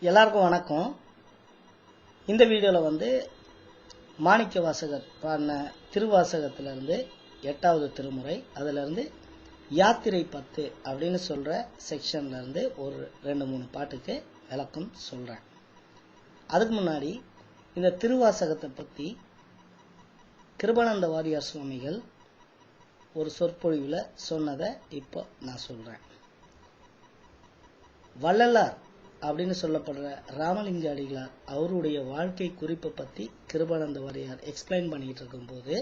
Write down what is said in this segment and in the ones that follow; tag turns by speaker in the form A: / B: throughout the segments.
A: எல்லாருக்கும் வணக்கம். இந்த வீடியோவில் வந்து மாணிக்க வாசகர் பாடின திருவாசகத்திலிருந்து 8வது திருமுறை, அதிலிருந்து யாத்திரை 10 அப்படின்னு சொல்கிற செக்ஷன்லேருந்து ஒரு 2-3 பாட்டுக்கு விளக்கம் சொல்கிறேன். அதுக்கு முன்னாடி இந்த திருவாசகத்தை பற்றி கிருபானந்த வாரியார் சுவாமிகள் ஒரு சொற்பொழிவில் சொன்னதை இப்போ நான் சொல்கிறேன். வள்ளலார் அப்படின்னு சொல்லப்படுற ராமலிங்க அடிகளார் அவருடைய வாழ்க்கை குறிப்பை பற்றி கிருபானந்த வாரியார் எக்ஸ்பிளைன் பண்ணிக்கிட்டு இருக்கும்போது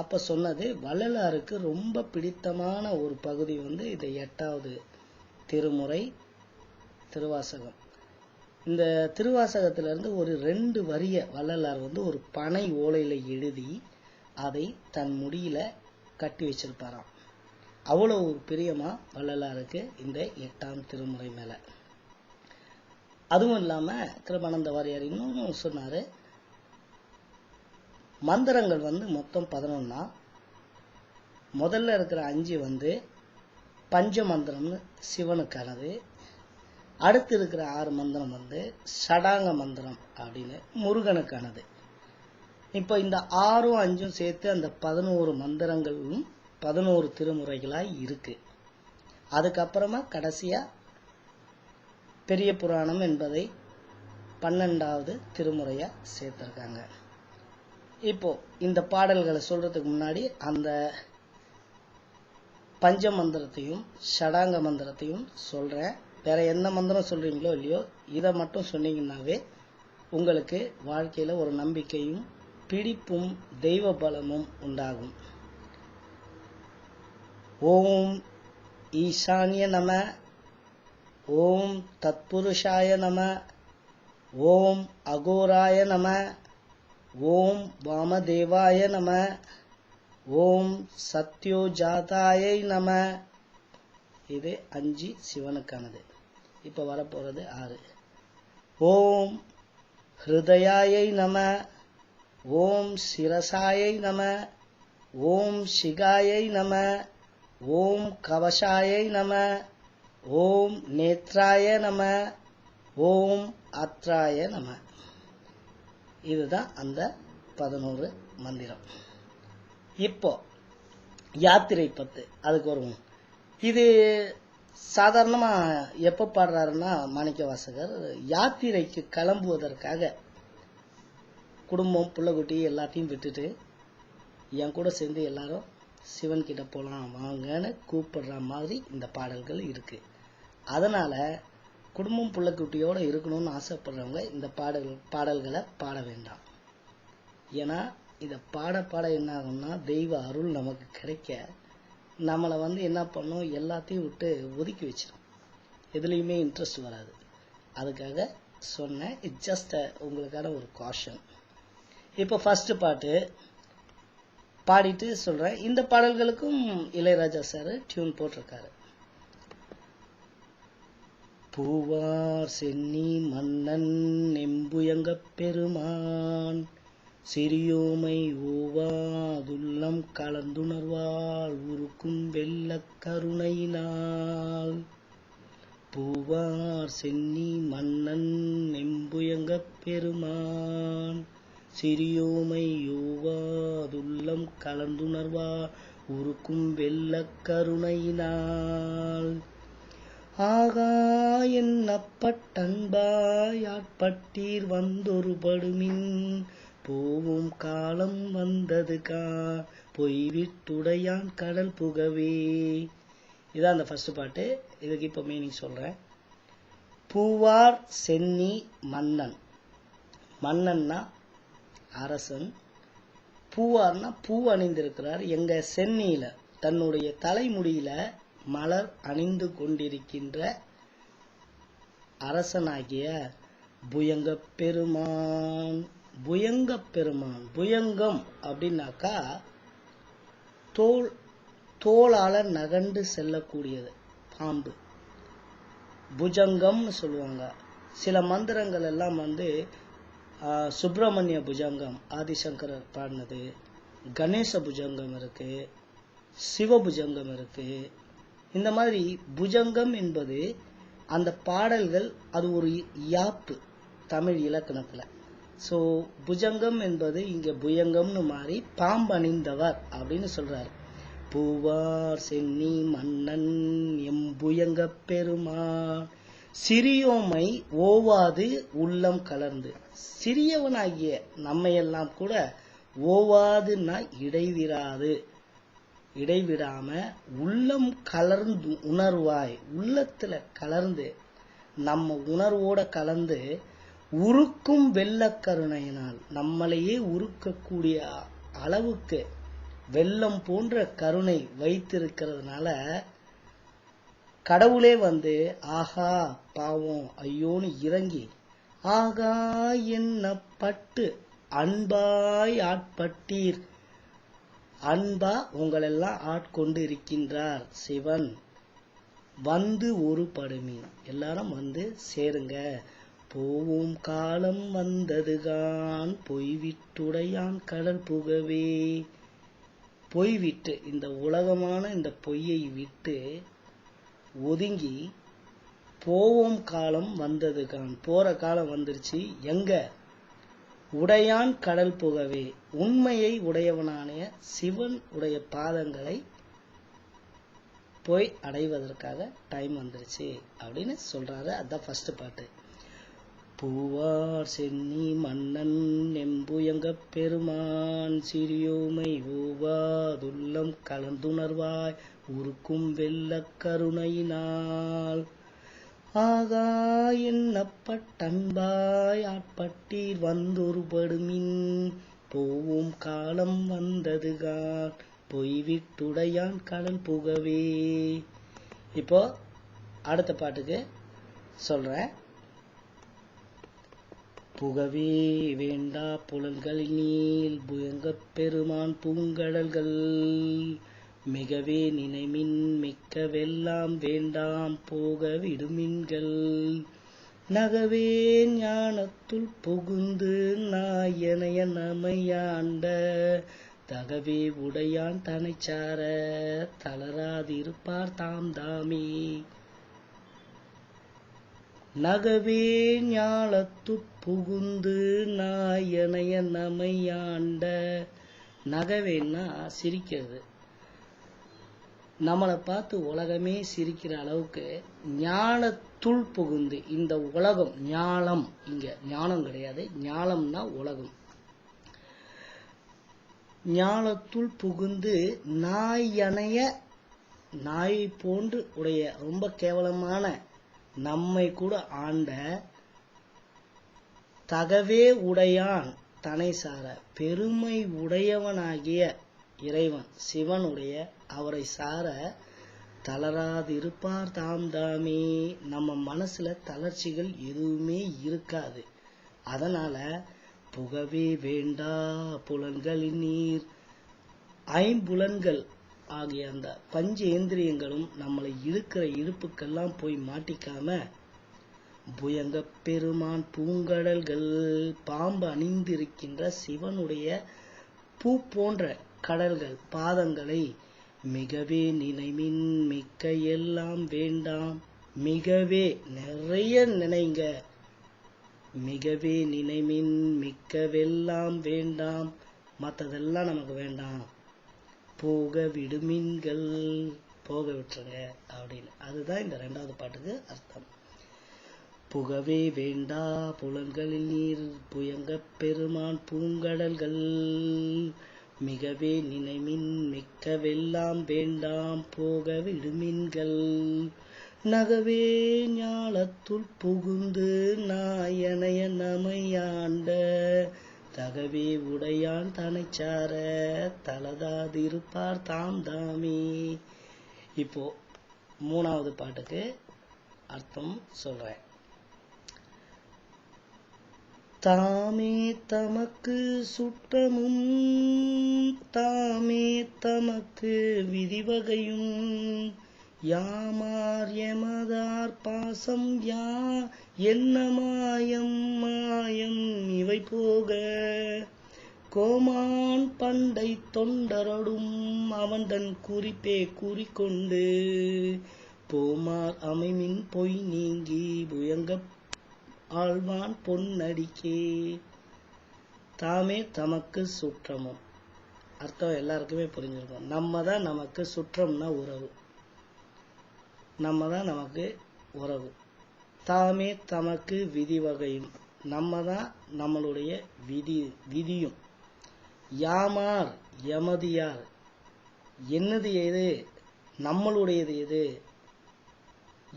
A: அப்போ சொன்னது, வள்ளலாருக்கு ரொம்ப பிடித்தமான ஒரு பகுதி வந்து இந்த 8வது திருமுறை திருவாசகம். இந்த திருவாசகத்திலிருந்து ஒரு 2 வரியை வள்ளலார் வந்து ஒரு பனை ஓலையில் எழுதி அதை தன் முடியில் கட்டி வச்சிருப்பாராம். அவ்வளோ ஒரு பிரியமாக வள்ளலாருக்கு இந்த 8ஆம் திருமுறை மேலே. அதுவும் இல்லாமல் கிருபானந்த வாரியார் இன்னும் சொன்னார், மந்திரங்கள் வந்து மொத்தம் 11. முதல்ல இருக்கிற 5 வந்து பஞ்ச மந்திரம்னு சிவனுக்கானது. அடுத்து இருக்கிற 6 மந்திரம் வந்து ஷடாங்க மந்திரம் அப்படின்னு முருகனுக்கானது. இப்போ இந்த 6ம் 5ம் சேர்த்து அந்த 11 மந்திரங்களும் 11 திருமுறைகளாக இருக்கு. அதுக்கப்புறமா கடைசியாக பெரிய புராணம் என்பதை 12வது திருமுறையாக சேர்த்துருக்காங்க. இப்போ இந்த பாடல்களை சொல்றதுக்கு முன்னாடி அந்த பஞ்ச மந்திரத்தையும் ஷடாங்க மந்திரத்தையும் சொல்கிறேன். வேற எந்த மந்திரம் சொல்றீங்களோ இல்லையோ, இதை மட்டும் சொன்னீங்கன்னாவே உங்களுக்கு வாழ்க்கையில் ஒரு நம்பிக்கையும் பிடிப்பும் தெய்வ பலமும் உண்டாகும். ஓம் ஈசான்ய நம, ஓம் தத்புருஷாய நம, ஓம் அகோராய நம, ஓம் வாமதேவாய நம, ஓம் சத்யோஜாதாயை நம. இது 5 சிவனுக்கானது. இப்போ வரப்போகிறது 6. ஓம் ஹிருதயாயை நம, ஓம் சிரசாயை நம, ஓம் சிகாயை நம, ஓம் கவசாயை நம, ஓம் நேத்ராய நம, ஓம் அத்ராய நம. இதுதான் அந்த 11 மந்திரம். இப்போ யாத்திரை 10 அதுக்கு வருவோம். இது சாதாரணமாக எப்போ பாடுறாருன்னா, மாணிக்க வாசகர் யாத்திரைக்கு கிளம்புவதற்காக குடும்பம் புள்ளக்குட்டி எல்லாத்தையும் விட்டுட்டு என் கூட சேர்ந்து எல்லாரும் சிவன் கிட்ட போகலாம் வாங்கன்னு கூப்பிடுற மாதிரி இந்த பாடல்கள் இருக்கு. அதனால குடும்பம் புள்ளக்குட்டியோட இருக்கணும்னு ஆசைப்படுறவங்க இந்த பாடல்களை பாட வேண்டாம். ஏன்னா இதை பாட என்ன ஆகும்னா, தெய்வ அருள் நமக்கு கிடைக்க நம்மளை வந்து என்ன பண்ணும், எல்லாத்தையும் விட்டு ஒதுக்கி வச்சிடும். எதுலேயுமே இன்ட்ரெஸ்ட் வராது. அதுக்காக சொன்னேன். இட்ஸ் ஜஸ்ட் உங்களுக்கான ஒரு காஷன். இப்போ ஃபர்ஸ்ட் பாட்டு பாடிட்டு சொல்றேன். இந்த பாடல்களுக்கும் இளையராஜா சார் டியூன் போட்டிருக்காரு. பூவார் சென்னி மன்னன் நெம்புயங்க பெருமான், சிறியோமை ஓவாதுள்ளம் கலந்துணர்வாள் உருக்கும் வெள்ள கருணையினால். பூவார் சென்னி மன்னன் நெம்புயங்க பெருமான், சிறியோமை யோவாதுள்ளம் கலந்துணர்வா உருக்கும் வெள்ள கருணையினால். ஆகா என்னப்பட்டன்பாய் ஆட்பட்டீர் வந்தொரு படுமின், போவும் காலம் வந்தது பொய்விட்டுடையான் கடல் புகவே. இதான் அந்த ஃபர்ஸ்ட் பாட்டு. இதுக்கு இப்போ மீனிங் சொல்றேன். பூவார் சென்னி மன்னன், மன்னன்னா அரசன், பூவார்னா பூ அணிந்திருக்கிறார். எங்க சென்னியில தன்னுடைய தலைமுடியில மலர் அணிந்து கொண்டிருக்கின்ற அரசனாகிய புயங்க பெருமான். புயங்க பெருமான், புயங்கம் அப்படின்னாக்கா தோளால நகண்டு செல்லக்கூடியது பாம்பு, புஜங்கம்னு சொல்லுவாங்க. சில மந்திரங்கள் எல்லாம் வந்து சுப்பிரமணிய புஜங்கம் ஆதிசங்கரர் பாடினது, கணேச புஜங்கம் இருக்கு, சிவபுஜங்கம் இருக்கு. இந்த மாதிரி புஜங்கம் என்பது அந்த பாடல்கள் அது ஒரு யாப்பு தமிழ் இலக்கணத்துல. ஸோ புஜங்கம் என்பது இங்க புயங்கம்னு மாறி பாம்பணிந்தவர் அப்படின்னு சொல்றாரு. பூவார் சென்னி மன்னன் எம்புயங்க பெருமான் சிறியோமை ஓவாது உள்ளம் கலர்ந்து. சிறியவனாகிய நம்மையெல்லாம் கூட ஓவாதுன்னா இடைவிடாம உள்ளம் கலர்ந்து உணர்வாய், உள்ளத்துல கலர்ந்து நம்ம உணர்வோட கலந்து உருக்கும் வெள்ளக்கருணையினால் நம்மளையே உருக்கக்கூடிய அளவுக்கு வெள்ளம் போன்ற கருணை வைத்திருக்கிறதுனால கடவுளே வந்து ஆஹா பாவம் ஐயோன்னு இறங்கி ஆகா என்ன பட்டு அன்பாய் ஆட்பட்டீர், அன்பா உங்களெல்லாம் ஆட்கொண்டு இருக்கின்றார் சிவன். வந்து ஒரு படுமீன், எல்லாரும் வந்து சேருங்க. போவும் காலம் வந்ததுகான் பொய்விட்டுடையான் கடல் புகவே. பொய்விட்டு இந்த உலகமான இந்த பொய்யை விட்டு ஒதுங்கி போவோம் காலம் வந்ததுகான், போற காலம் வந்துருச்சு. எங்க? உடையான் கடல் புகவே, உண்மையை உடையவனான சிவன் உடைய பாதங்களை போய் அடைவதற்காக டைம் வந்துருச்சு அப்படின்னு சொல்றாரு. அதான் ஃபர்ஸ்ட் பாட்டு. பூவார் சென்னி மன்னன் எம்புயங்க பெருமான் சிறியோமை ஓவாதுள்ளம் கலந்துணர்வாய் உருக்கும் வெள்ள கருணையினால் ஆகா என்னப்பட்டன்பாய் ஆட்பட்டீர் வந்தொருபடுமின் போவும் காலம் வந்ததுகான் பொய்விட்டுடையான் கடல் புகவே. இப்போ அடுத்த பாட்டுக்கு சொல்றேன். புகவே வேண்டா புலன்கள் நீள் புயங்கப் பெருமான் பூங்கடல்கள் மிகவே நினைமின் மிக்க வெல்லாம் வேண்டாம் போக விடுமின்கள் நகவே ஞானத்துள் புகுந்து நாயனைய நமையாண்ட தகவே உடையான் தனைச்சார தளராதிருப்பார் தாம் தாமே. நகவே ஞானத்துள் புகுந்து நாயனைய நமையாண்ட, நகவேன்னா சிரிக்கிறது. நம்மளை பார்த்து உலகமே சிரிக்கிற அளவுக்கு ஞானத்துள் புகுந்து, இந்த உலகம் ஞானம், இங்க ஞானம் கிடையாது, ஞானம்னா உலகம். ஞானத்துள் புகுந்து நாயனைய, நாயை போன்று உடைய ரொம்ப கேவலமான நம்மை கூட ஆண்ட தகவே உடையான் தனை சார, பெருமை உடையவனாகிய இறைவன் சிவனுடைய அவரை சார தளராதிருப்பார் தாம் தாமே. நம்ம மனசுல தளர்ச்சிகள் எதுவுமே இருக்காது. அதனால புகவே வேண்டா புலன்களின் நீர், ஐம்புலன்கள் ஆகிய அந்த பஞ்சேந்திரியங்களும் நம்மளை இழுக்கிற இழுப்புக்கெல்லாம் போய் மாட்டிக்காம புயங்க பெருமான் பூங்கடல்கள் பாம்பு அணிந்திருக்கின்ற சிவனுடைய பூ போன்ற கடல்கள் பாதங்களை மிகவே நினைமின் மிக்க எல்லாம் வேண்டாம், மிகவே நிறைய நினைங்க, மிகவே நினைமின் மிக்கவெல்லாம் வேண்டாம், மற்றதெல்லாம் நமக்கு வேண்டாம், போக விடுமீன்கள் போக விட்டுருங்க அப்படின்னு. அதுதான் இந்த ரெண்டாவது பாட்டுக்கு அர்த்தம். புகவே வேண்டா புலன்களில் நீர் புயங்க பெருமான் பூங்கடல்கள் மிகவே நினைமின் மிக்கவெல்லாம் வேண்டாம் போக விடுமீன்கள் நகவே ஞாலத்துள் புகுந்து நாயனைய நமையாண்ட தகவே உடையான் தனைச்சார தளதாதிருப்பார் தாம் தாமே. இப்போ மூணாவது பாட்டுக்கு அர்த்தம் சொல்றேன். தாமே தமக்கு சுற்றமும் தாமே தமக்கு விதிவகையும் யாமார் எமதார் பாசம் யா என்ன மாயம் மாயம் இவை போக கோமான் பண்டை தொண்டரடும் அவன் தன் குறிப்பே கூறிக்கொண்டு போமார் அமைமின் பொய் நீங்கி புயங்க ஆழ்வான் பொன்னடிக்கே. தாமே தமக்கு சுற்றமும். அர்த்தம் எல்லாருக்குமே புரிஞ்சிருக்கும். நம்ம தான் நமக்கு சுற்றம்னா உறவு. நம்ம தான் நமக்கு உறவு. தாமே தமக்கு விதி வகையும். நம்ம தான் நம்மளுடைய விதியும். யாமார் எமது யார். என்னது எது, நம்மளுடையது எது.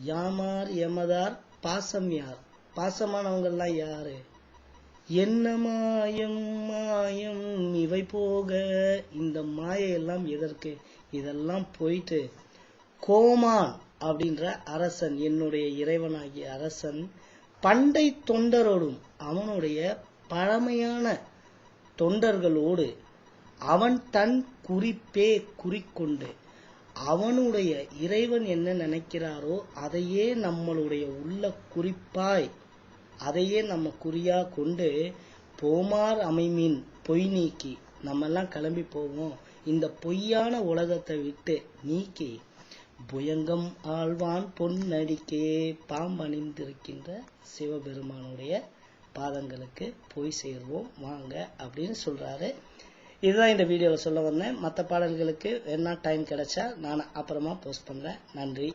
A: யாமார் எமதார் பாசம் யார். பாசமானவங்கள்லாம் யாரு. என்ன மாயம் மாயம் இவை போக. இந்த மாயெல்லாம் எதற்கு. இதெல்லாம் போயிட்டு கோமான் அப்படின்ற அரசன், என்னுடைய இறைவனாகிய அரசன் பண்டை தொண்டரோடும் அவனுடைய பழமையான தொண்டர்களோடு அவன் தன் குறிப்பே குறிக்கொண்டு அவனுடைய இறைவன் என்ன நினைக்கிறாரோ அதையே நம்மளுடைய உள்ள குறிப்பாய், அதையே நம்ம குறியா கொண்டு போமார் அமைமின் பொய் நீக்கி நம்ம எல்லாம் கிளம்பி போவோம். இந்த பொய்யான உலகத்தை விட்டு நீக்கி புயங்கம் ஆழ்வான் பொன்னடிக்கே பாம்பணிந்திருக்கின்ற சிவபெருமானுடைய பாதங்களுக்கு போய் சேர்வோம் வாங்க அப்படின்னு சொல்றாரு. இதுதான் இந்த வீடியோவில் சொல்ல வந்தேன். மற்ற பாடல்களுக்கு வேணா டைம் கிடைச்சா நான் அப்புறமா போஸ்ட் பண்றேன். நன்றி.